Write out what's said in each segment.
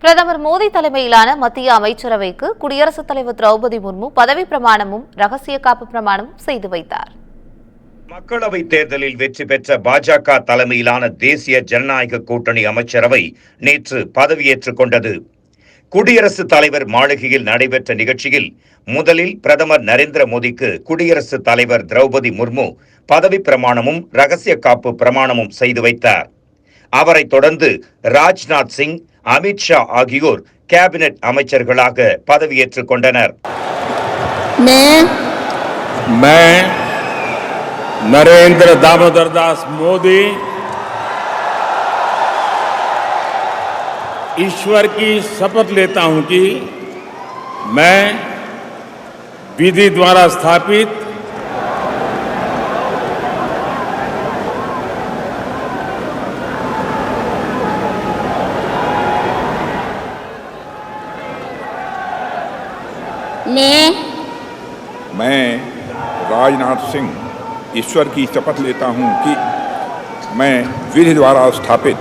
பிரதமர் மோடி தலைமையிலான மத்திய அமைச்சரவைக்கு குடியரசுத் தலைவர் திரௌபதி முர்மு பதவி பிரமாணமும் ரகசிய காப்பு பிரமாணமும் செய்து வைத்தார். மக்களவைத் தேர்தலில் வெற்றி பெற்ற பாஜக தலைமையிலான தேசிய ஜனநாயக கூட்டணி அமைச்சரவை நேற்று பதவியேற்றுக் கொண்டது. குடியரசுத் தலைவர் மாளிகையில் நடைபெற்ற நிகழ்ச்சியில் முதலில் பிரதமர் நரேந்திர மோடிக்கு குடியரசுத் தலைவர் திரௌபதி முர்மு பதவி பிரமாணமும் ரகசிய காப்பு பிரமாணமும் செய்து வைத்தார். அவரைத் தொடர்ந்து ராஜ்நாத் சிங், அமித் ஷா ஆகியோர் கேபினெட் அமைச்சர்களாக பதவியேற்றுக் கொண்டனர். मैं नरेंद्र दामोदर दास मोदी ईश्वर की शपथ लेता हूं कि मैं विधि द्वारा स्थापित मैं राजनाथ सिंह ईश्वर की शपथ लेता हूं कि मैं विधि द्वारा स्थापित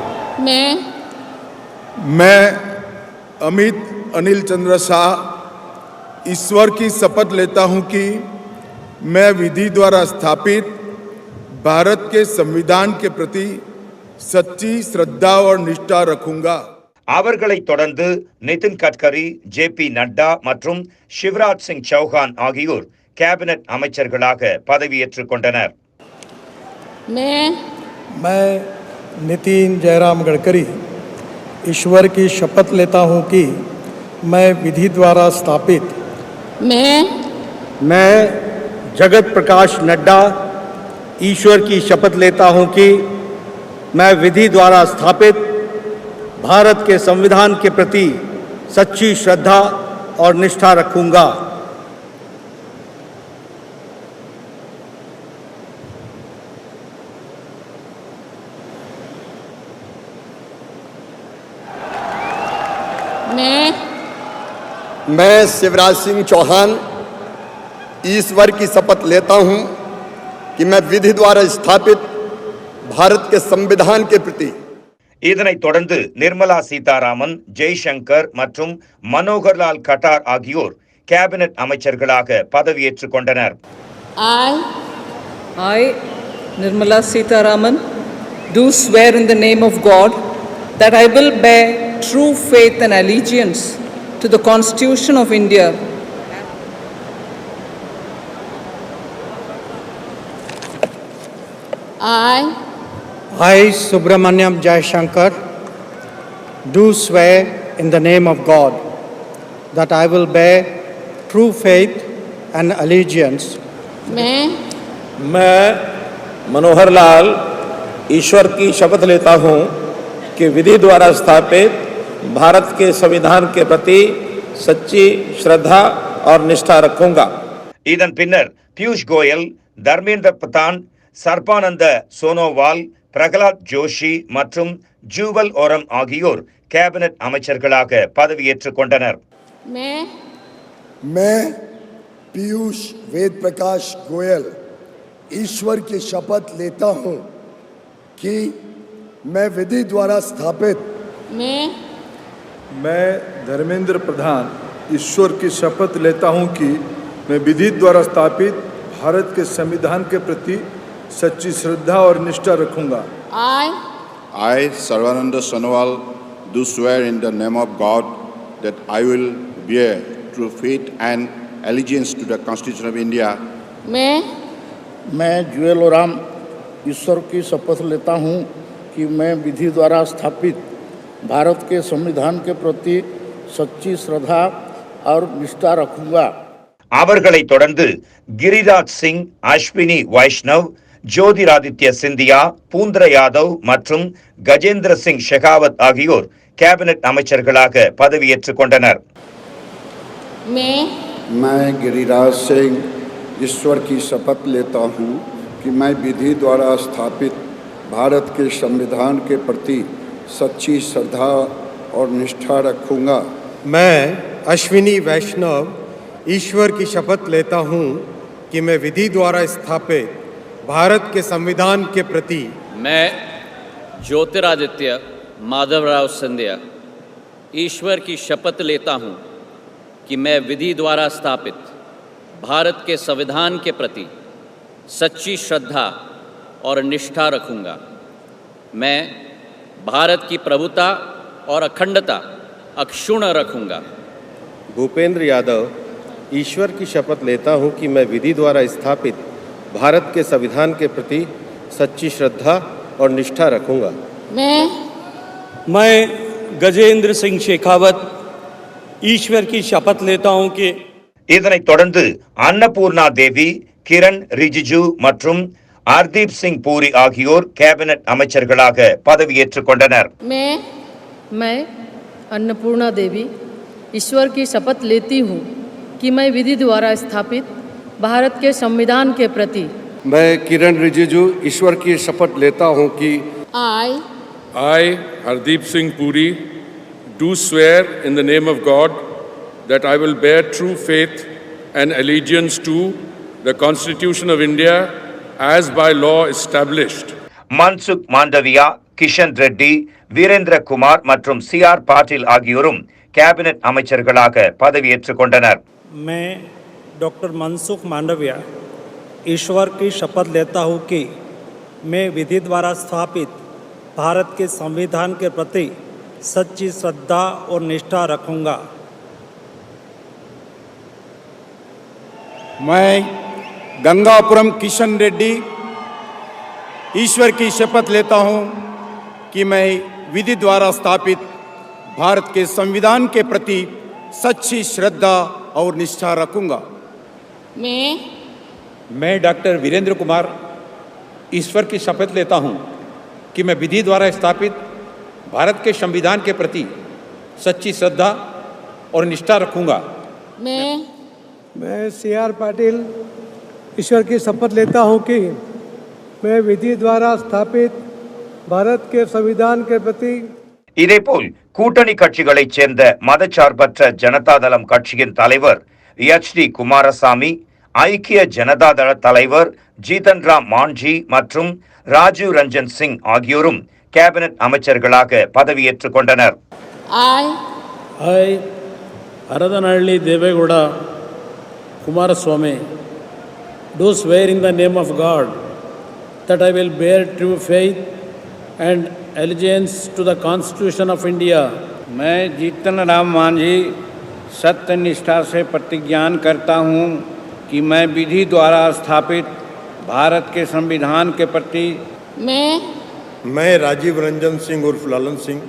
मैं अमित अनिल चंद्र शाह ईश्वर की शपथ लेता हूं कि मैं विधि द्वारा स्थापित भारत के संविधान के प्रति सच्ची श्रद्धा और निष्ठा रखूंगा. அவர்களைத் தொடர்ந்து நிதின் கட்கரி, ஜே.பி. நட்டா மற்றும் சிவராஜ் சிங் சௌஹான் ஆகியோர் கேபினெட் அமைச்சர்களாக பதவியேற்றுக் கொண்டனர். मैं नितिन जयराम गडकरी ईश्वर की शपथ लेता हूं कि मैं विधि द्वारा स्थापित मैं जगत प्रकाश नड्डा ईश्वर की शपथ लेता हूं कि मैं विधि द्वारा स्थापित भारत के संविधान के प्रति सच्ची श्रद्धा और निष्ठा रखूंगा. मैं शिवराज सिंह चौहान ईश्वर की शपथ लेता हूं कि मैं विधि द्वारा स्थापित भारत के संविधान के प्रति. இதனைத் தொடர்ந்து நிர்மலா சீதாராமன், ஜெய்சங்கர் மற்றும் மனோகர்லால் கட்டார் ஆகியோர் கேபினெட் அமைச்சர்களாக பதவியேற்றுக் கொண்டனர். I, Nirmala Sitharaman, do swear in the name of God that I will bear true faith and allegiance to the Constitution of India I, Subramaniam Jaishankar, do swear in the name of God that I will bear true faith and allegiance. मैं मनोहर लाल ईश्वर की शपथ लेता हूं कि विधि द्वारा स्थापित भारत के संविधान के प्रति सच्ची श्रद्धा और निष्ठा रखूंगा. இதன் பின்னர் பியூஷ் கோயல், தர்மேந்திர பிரதான், சர்பானந்த சோனோவால், பிரகலாத் ஜோஷி மற்றும் ஜூவல் ஓரம் ஆகியோர் கேபினெட் அமைச்சர்களாக பதவியேற்றுக் கொண்டனர். मैं पीयूष वेद प्रकाश गोयल ईश्वर की शपथ लेता हूं कि मैं विधि द्वारा स्थापित मैं धर्मेंद्र प्रधान ईश्वर की शपथ लेता हूं कि मैं विधि द्वारा स्थापित भारत के संविधान के प्रति सच्ची श्रद्धा और निष्ठा रखूंगा. I, Sarvananda Sonowal, do swear in the name of God that I will bear true faith and allegiance to the Constitution of India. मैं जुएल ओराम ईश्वर की शपथ लेता हूं कि मैं विधि द्वारा स्थापित भारत के संविधान के प्रति सच्ची श्रद्धा और निष्ठा रखूंगा. அவர்களைத் தொடர்ந்து கிரிராஜ் சிங், அஸ்வினி வைஷ்ணவ், ஜோதிராதித்ய சிந்தியா, பூந்திர யாதவ் மற்றும் கஜேந்திர சிங் ஷெகாவத் ஆகியோர் கேபினெட் அமைச்சர்களாக பதவியேற்றுக் கொண்டனர். मैं गिरिराज सिंह ईश्वर की शपथ लेता हूं कि मैं विधि द्वारा स्थापित भारत के संविधान के प्रति सच्ची श्रद्धा और निष्ठा रखूंगा. मैं अश्विनी वैष्णव ईश्वर की शपथ लेता हूं कि मैं विधि द्वारा स्थापित भारत के संविधान के प्रति मैं ज्योतिरादित्य माधवराव सिंधिया ईश्वर की शपथ लेता हूँ कि मैं विधि द्वारा स्थापित भारत के संविधान के प्रति सच्ची श्रद्धा और निष्ठा रखूँगा। मैं भारत की प्रभुता और अखंडता अक्षुण्ण रखूँगा। भूपेंद्र यादव ईश्वर की शपथ लेता हूँ कि मैं विधि द्वारा स्थापित भारत के संविधान के प्रति सच्ची श्रद्धा और निष्ठा रखूँगा। मैं गजेंद्र सिंह शेखावत ईश्वर की शपथ लेता हूँ कि இதனைத் தொடர்ந்து அன்னபூர்ணா தேவி, கிரண் ரிஜிஜு மற்றும் ஹர்தீப் சிங் பூரி ஆகியோர் கேபினட் அமைச்சர்களாக பதவியேற்றுக் கொண்டனர். मैं अन्नपूर्णा देवी ईश्वर की शपथ लेती हूँ कि मैं विधि द्वारा स्थापित भारत के संविधान के प्रति मैं किरण रिजिजू ईश्वर की शपथ लेता हूँ कि I, Hardeep Singh Puri, do swear in the name of God that I will bear true faith and allegiance to the Constitution of India as by law established. Mansukh Mandaviya, Kishan Reddy, Virendra Kumar மற்றும் சிஆர் பாட்டீல் ஆகியோரும் கேபினட் அமைச்சர்களாக பதவியேற்றுக் கொண்டனர். मैं डॉक्टर मनसुख मांडविया ईश्वर की शपथ लेता हूँ कि मैं विधि द्वारा स्थापित भारत के संविधान के प्रति सच्ची श्रद्धा और निष्ठा रखूँगा। मैं गंगापुरम किशन रेड्डी ईश्वर की शपथ लेता हूँ कि मैं विधि द्वारा स्थापित भारत के संविधान के प्रति सच्ची श्रद्धा और निष्ठा रखूँगा। मैं डॉक्टर वीरेंद्र कुमार ईश्वर की शपथ लेता हूँ कि मैं विधि द्वारा स्थापित भारत के संविधान के प्रति सच्ची श्रद्धा और निष्ठा रखूँगा। मैं सीआर पाटिल ईश्वर की शपथ लेता हूँ कि मैं विधि द्वारा स्थापित भारत के संविधान के प्रति இதேபோல் கூட்டணி கட்சிகளைச் சேர்ந்த மதச்சார்பற்ற ஜனதாதளம் கட்சியின் தலைவர் எச்.டி. குமாரசாமி, ஐக்கிய ஜனதாதள தலைவர் ஜீதன் ராம் மான்ஜி மற்றும் ராஜீவ் ரஞ்சன் சிங் ஆகியோரும் கேபினட் அமைச்சர்களாக பதவியேற்றுக் கொண்டனர். Haradanahalli Deve Gowda Kumaraswamy do swear in the name of God that I will bear true faith and allegiance to the Constitution of India. मैं जीतन राम मांझी सत्य निष्ठा से प्रतिज्ञान करता हूँ कि मैं विधि द्वारा स्थापित भारत के संविधान के प्रति मैं राजीव रंजन सिंह उर्फ लालन सिंह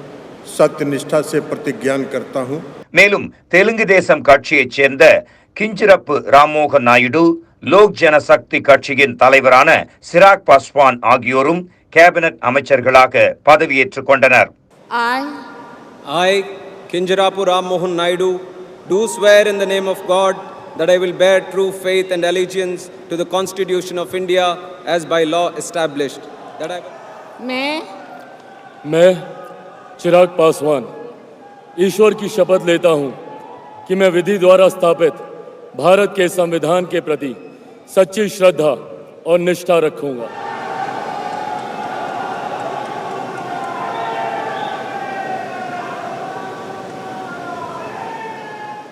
सत्य निष्ठा से प्रतिज्ञान करता हूँ. மேலும் தெலுங்கு தேசம் கட்சியைச் சேர்ந்த கிஞ்சிரப்பு ராம்மோகன் நாயுடு, லோக் ஜனசக்தி கட்சியின் தலைவரான சிராக் பாஸ்வான் ஆகியோரும் கேபினட் அமைச்சர்களாக பதவியேற்றுக் கொண்டனர். I, Kinjarapu Ram Mohan Naidu, do swear in the name of God that I will bear true faith and allegiance to the Constitution of India as by law established. That I will... मैं चिराग पासवान ईश्वर की शपथ लेता हूँ कि मैं विधि द्वारा स्थापित भारत के संविधान के प्रति सच्ची श्रद्धा और निष्ठा रखूँगा।